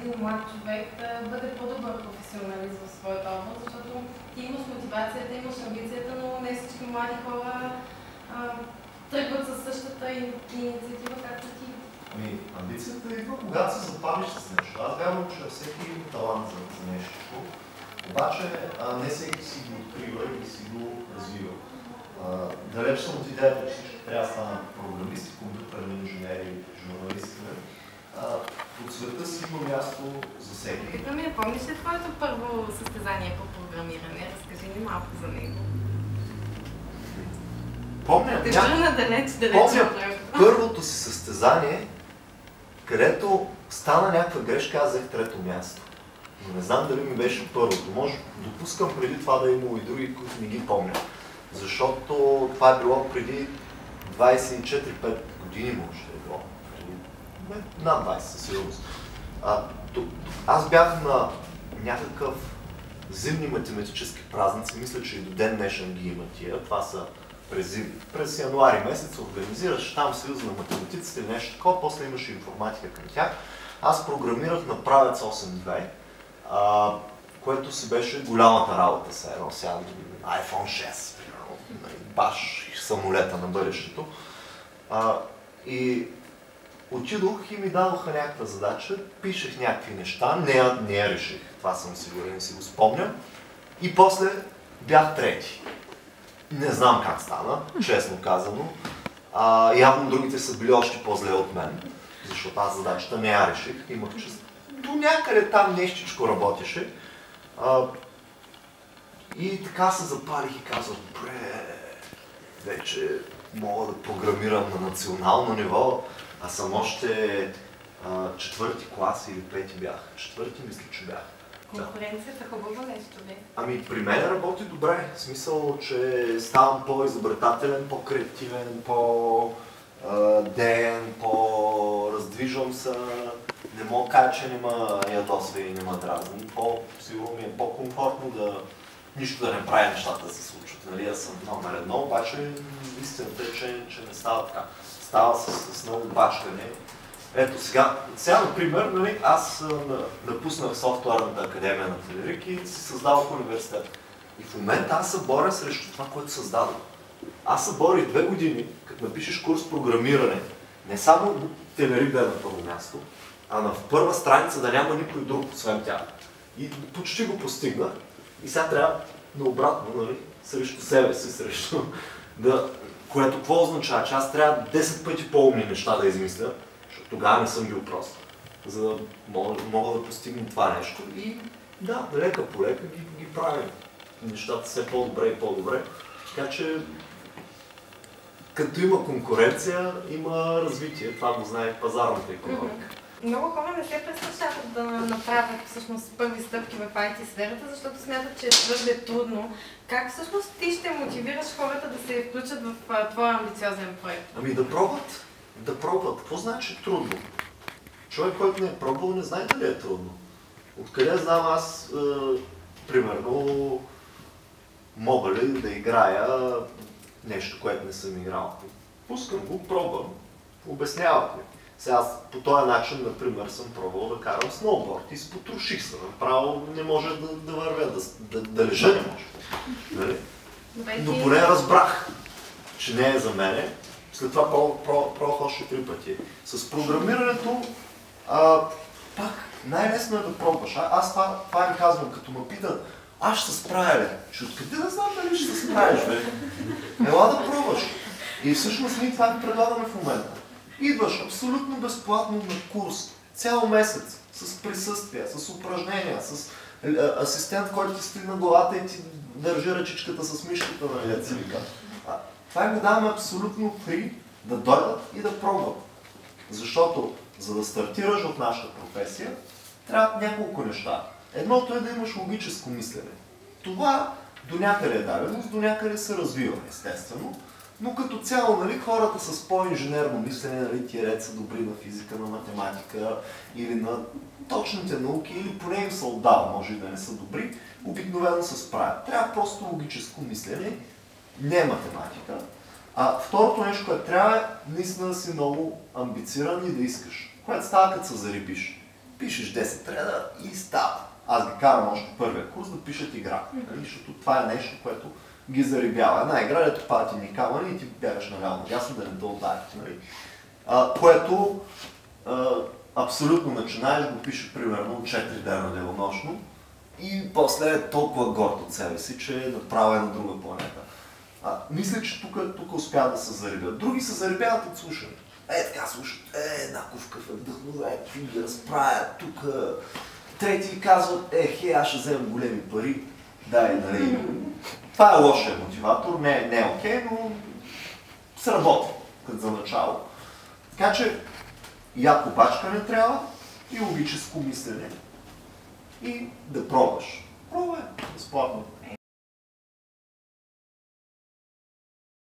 един млад човек да бъде по-добър професионалист в своята област, защото ти имаш мотивацията, имаш амбицията, но не всички млади хора тръгват със същата инициатива, както ти. Ами, амбицията идва, когато се запалиш с нещо. Аз вярвам, че всеки има талант за нещо. Обаче не всеки си го открива и си го развива. Далеч съм от идеята, че всички трябва да станат програмисти, компютърни инженери, журналисти. От света си има място за всеки. Помниш ли твоето първо състезание по програмиране? Разкажи ни малко за него. Помня първото си състезание, където стана някаква грешка, аз взех трето място. Но не знам дали ми беше първото. Може, допускам преди това да е имало и други, които не ги помня. Защото това е било преди 24-5 години, може да е било. Над 20 със сигурност. Аз бях на някакъв зимни математически празници, мисля, че и до ден днешен ги има тия. Това са през януари месец организираш там съюз на математиците или нещо такова, после имаше информатика към тях. Аз програмирах на правец 8.2, което си беше голямата работа сега, iPhone 6, баш самолета на бъдещето. И отидох и ми дадоха някаква задача, пишех някакви неща, не я реших, това съм сигурен, си го спомням. И после бях трети. Не знам как стана, честно казано. Явно другите са били още по-зле от мен, защото аз задачата не я реших. Имах чувство. До някъде там нещичко работеше. И така се запалих и казах, вече мога да програмирам на национално ниво. Аз съм още четвърти клас или пети бях. Четвърти мисля, че бях. Конкуренцията хубаво нещо ли? Ами при мен работи добре. В смисъл, че ставам по-изобретателен, по-креативен, по-деен, по-раздвижвам се. Не мога да кажа, че не ме ядосва и не ме дразни. Сигурно ми е по-комфортно да нищо да не правя нещата да се случват. Нали, аз съм номер едно, обаче истината е, че не става така. Става с много бачкане. Ето сега, например, нали, аз напуснах софтуерната академия на Телерик и си създавах университет. И в момента аз се боря срещу това, което създадох. Аз се боря и 2 години, като напишеш курс програмиране, не само Телерик да е на първо място, а на първа страница да няма никой друг, освен тях. И почти го постигнах. И сега трябва наобратно, нали, срещу себе си, срещу което какво означава, че аз трябва 10 пъти по-умни неща да измисля, защото тогава не съм бил прост, за да мога да постигна това нещо. И да, лека по лека ги правим. Нещата все по-добре и по-добре. Така че, като има конкуренция, има развитие. Това го знае пазарната икономика. Много хора не се престрашават да направят всъщност първи стъпки в IT сферата, защото смятат, че е твърде трудно. Как всъщност ти ще мотивираш хората да се включат в твоя амбициозен проект? Ами да пробват. Да пробват. Какво значи трудно? Човек, който не е пробвал, не знае дали е трудно. Откъде знам аз, примерно, мога ли да играя нещо, което не съм играл? Пускам го, пробвам, обясняват ми. Сега аз по този начин, например, съм пробвал да карам сноуборд и се потроших се. Направо не може да вървя, да лежа не може. Нали? Но поне разбрах, че не е за мене. След това пробвах още 3 пъти. С програмирането, пак най-лесно е да пробваш. Аз това ми казвам, като ме питат, аз ще се справя ли? Откъде да знам дали ще се справиш, бе? Ела да пробваш. И всъщност ние това ви предлагаме в момента. Идваш абсолютно безплатно на курс, цял месец, с присъствия, с упражнения, с асистент, който ти стои на главата и ти държи ръчичката с мишката на лицевика. Това го даваме абсолютно фри, да дойдат и да пробват. Защото, за да стартираш в нашата професия, трябва няколко неща. Едното е да имаш логическо мислене. Това до някъде е даденост, до някъде се развива, естествено. Но като цяло, нали, хората с по-инженерно мислене, нали, тия ред са добри на физика, на математика или на точните науки, или поне им се отдава, може и да не са добри, обикновено се справят. Трябва просто логическо мислене, не математика. Второто нещо, което трябва е наистина да си много амбициран и да искаш. Което става като се зарибиш. пишеш 10 реда и става. Аз ги карам още първия курс да пишат игра, нали? Защото това е нещо, което ги зарибява. Една игра, дето падат ни камъни и ти бягаш наляво ясно да не те ударят. Нали? Което абсолютно начинаеш, го пише примерно 4 дена денонощно и после е толкова горд от себе си, че е направен на друга планета. Мисля, че тук успяват да се зарибят. Други се зарибяват от слушане. Така слушат, Наков е вдъхновен, ги разправят тук. Трети казват, аз ще вземам големи пари, дай, нали. Това е лошия мотиватор, не е окей, но сработи, като за начало. Така че, яко бачкане трябва и логическо мислене. И да пробваш. Пробвай, безплатно.